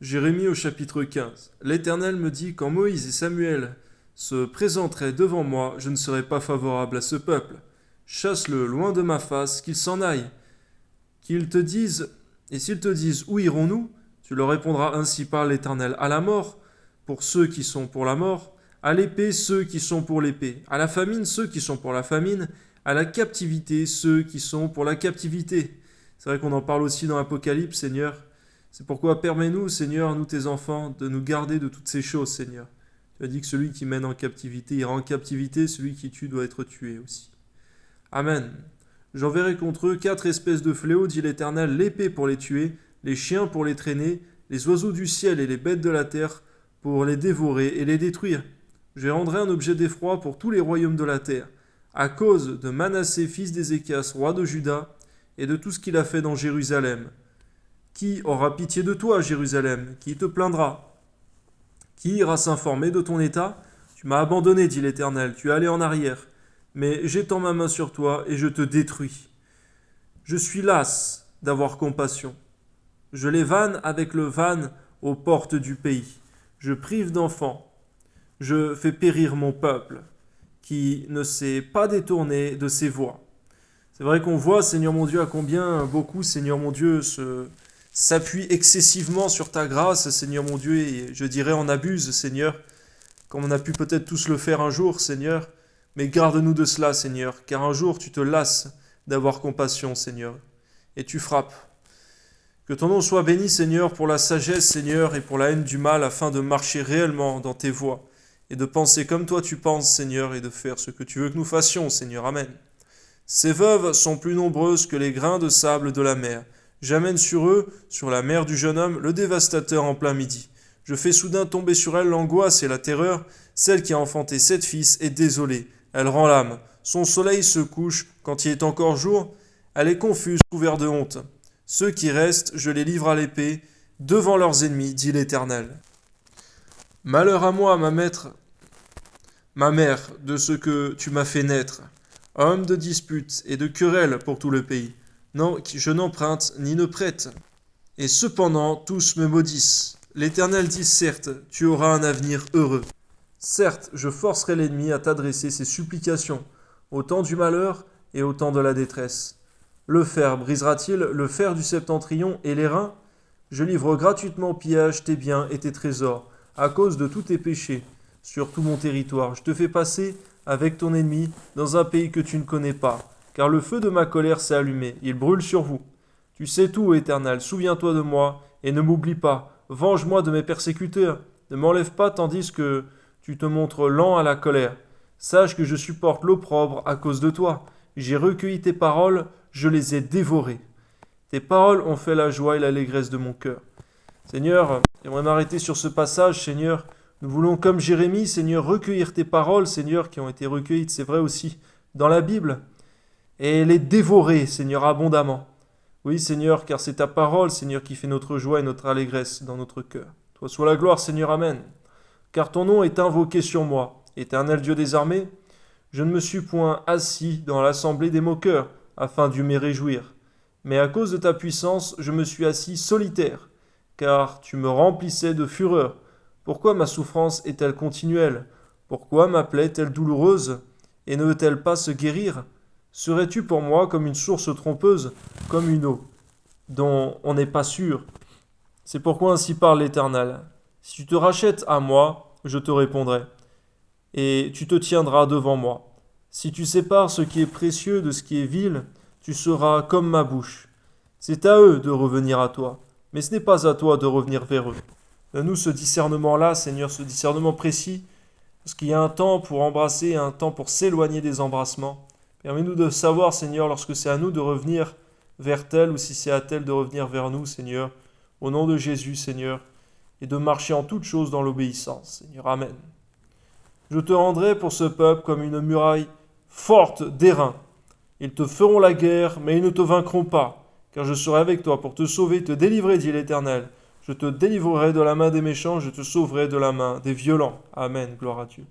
Jérémie au chapitre 15. L'Éternel me dit, quand Moïse et Samuel se présenteraient devant moi, je ne serai pas favorable à ce peuple. Chasse-le loin de ma face, qu'il s'en aille. Qu'ils te disent, et s'ils te disent, où irons-nous? Tu leur répondras ainsi par l'Éternel, à la mort, pour ceux qui sont pour la mort, à l'épée, ceux qui sont pour l'épée, à la famine, ceux qui sont pour la famine, à la captivité, ceux qui sont pour la captivité. C'est vrai qu'on en parle aussi dans l'Apocalypse, Seigneur. C'est pourquoi permets-nous, Seigneur, nous tes enfants, de nous garder de toutes ces choses, Seigneur. Tu as dit que celui qui mène en captivité ira en captivité, celui qui tue doit être tué aussi. Amen. J'enverrai contre eux 4 espèces de fléaux, dit l'Éternel, l'épée pour les tuer, les chiens pour les traîner, les oiseaux du ciel et les bêtes de la terre pour les dévorer et les détruire. Je rendrai un objet d'effroi pour tous les royaumes de la terre, à cause de Manassé, fils d'Ézéchias, roi de Juda, et de tout ce qu'il a fait dans Jérusalem. Qui aura pitié de toi, Jérusalem? Qui te plaindra? Qui ira s'informer de ton état? Tu m'as abandonné, dit l'Éternel, tu es allé en arrière. Mais j'étends ma main sur toi et je te détruis. Je suis las d'avoir compassion. Je les vanne avec le vanne aux portes du pays. Je prive d'enfants. Je fais périr mon peuple, qui ne s'est pas détourné de ses voies. C'est vrai qu'on voit, Seigneur mon Dieu, à combien beaucoup, Seigneur mon Dieu, s'appuie excessivement sur ta grâce, Seigneur mon Dieu, et je dirais en abuse, Seigneur, comme on a pu peut-être tous le faire un jour, Seigneur, mais garde-nous de cela, Seigneur, car un jour tu te lasses d'avoir compassion, Seigneur, et tu frappes. Que ton nom soit béni, Seigneur, pour la sagesse, Seigneur, et pour la haine du mal, afin de marcher réellement dans tes voies, et de penser comme toi tu penses, Seigneur, et de faire ce que tu veux que nous fassions, Seigneur. Amen. Ces veuves sont plus nombreuses que les grains de sable de la mer. J'amène sur eux, sur la mère du jeune homme, le dévastateur en plein midi. Je fais soudain tomber sur elle l'angoisse et la terreur. Celle qui a enfanté 7 fils est désolée. Elle rend l'âme. Son soleil se couche quand il est encore jour. Elle est confuse, couverte de honte. Ceux qui restent, je les livre à l'épée, devant leurs ennemis, dit l'Éternel. Malheur à moi, ma mère, de ce que tu m'as fait naître. Homme de disputes et de querelles pour tout le pays. Non, je n'emprunte ni ne prête. Et cependant, tous me maudissent. L'Éternel dit, certes, tu auras un avenir heureux. Certes, je forcerai l'ennemi à t'adresser ses supplications, au temps du malheur et au temps de la détresse. Le fer brisera-t-il le fer du septentrion et les reins? Je livre gratuitement au pillage tes biens et tes trésors, à cause de tous tes péchés, sur tout mon territoire. Je te fais passer avec ton ennemi dans un pays que tu ne connais pas, car le feu de ma colère s'est allumé, il brûle sur vous. Tu sais tout, Éternel, souviens-toi de moi, et ne m'oublie pas. Venge-moi de mes persécuteurs, ne m'enlève pas tandis que tu te montres lent à la colère. Sache que je supporte l'opprobre à cause de toi. J'ai recueilli tes paroles, je les ai dévorées. Tes paroles ont fait la joie et l'allégresse de mon cœur. Seigneur, j'aimerais m'arrêter sur ce passage, Seigneur. Nous voulons, comme Jérémie, Seigneur, recueillir tes paroles, Seigneur, qui ont été recueillies, c'est vrai aussi, dans la Bible, et les dévorer, Seigneur, abondamment. Oui, Seigneur, car c'est ta parole, Seigneur, qui fait notre joie et notre allégresse dans notre cœur. Toi soit la gloire, Seigneur, Amen. Car ton nom est invoqué sur moi, Éternel Dieu des armées. Je ne me suis point assis dans l'assemblée des moqueurs, afin de me réjouir. Mais à cause de ta puissance, je me suis assis solitaire, car tu me remplissais de fureur. Pourquoi ma souffrance est-elle continuelle? Pourquoi ma plaie est-elle douloureuse? Et ne veut-elle pas se guérir? Serais-tu pour moi comme une source trompeuse, comme une eau, dont on n'est pas sûr? C'est pourquoi ainsi parle l'Éternel. Si tu te rachètes à moi, je te répondrai, et tu te tiendras devant moi. Si tu sépares ce qui est précieux de ce qui est vil, tu seras comme ma bouche. C'est à eux de revenir à toi, mais ce n'est pas à toi de revenir vers eux. Donne-nous ce discernement-là, Seigneur, ce discernement précis, parce qu'il y a un temps pour embrasser et un temps pour s'éloigner des embrassements. Permets-nous de savoir, Seigneur, lorsque c'est à nous de revenir vers tel ou si c'est à tel de revenir vers nous, Seigneur, au nom de Jésus, Seigneur, et de marcher en toutes choses dans l'obéissance, Seigneur. Amen. Je te rendrai pour ce peuple comme une muraille forte d'airain. Ils te feront la guerre, mais ils ne te vaincront pas, car je serai avec toi pour te sauver, te délivrer, dit l'Éternel. Je te délivrerai de la main des méchants, je te sauverai de la main des violents. Amen. Gloire à Dieu.